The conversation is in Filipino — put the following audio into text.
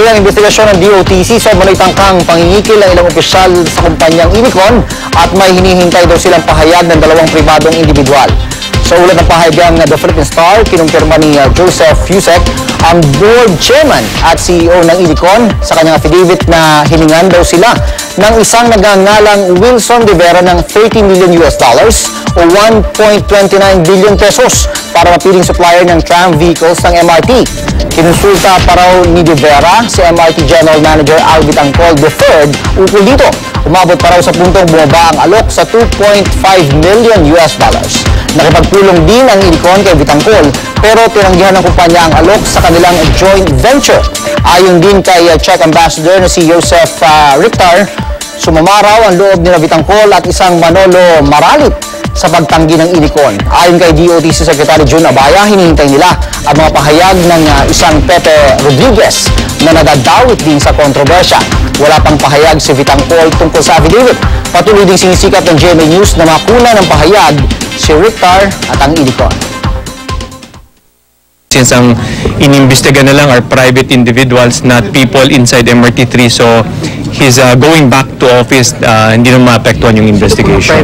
Patuloy ang investigasyon ng DOTC sa malitangkang pangingikil ng ilang opisyal sa kumpanyang Inicon at may hinihintay daw silang pahayag ng dalawang pribadong individual. Sa ulat ng pahayagang The Philippine Star, kinumpirma ni Joseph Fusek, ang board chairman at CEO ng Inicon sa kanyang affidavit na hiningan daw sila ng isang nagngangalang Wilson Rivera ng $30 million o 1.29 billion pesos para mapiling supplier ng tram vehicles ng MRT. Kinonsulta pa raw ni Rivera si MRT General Manager Alvin Angkol III ukol dito. Umabot pa raw sa puntong bumaba ang alok sa $2.5 million. Nakipagpulong din ang Inicon kay Vitangkol pero tinanggihan ng kumpanya ang alok sa kanilang joint venture. Ayon din kay Czech Ambassador na si Joseph Richter, sumamaraw ang loob ni Vitangkol at isang Manolo Maralit sa pagtanggi ng Inicon. Ayon kay DOTC Secretary Jun Abaya, hinihintay nila ang mga pahayag ng isang Pepe Rodriguez na nadadawit din sa kontrobersya. Wala pang pahayag si Vitangkol tungkol sa affidavit. Patuloy ding sinisikap ng GMA News na makuna ng pahayag si Richter at ang Inicon. Since ang inimbestiga na lang are private individuals, not people inside MRT3, so he's going back to office, hindi na maapektuhan yung investigation.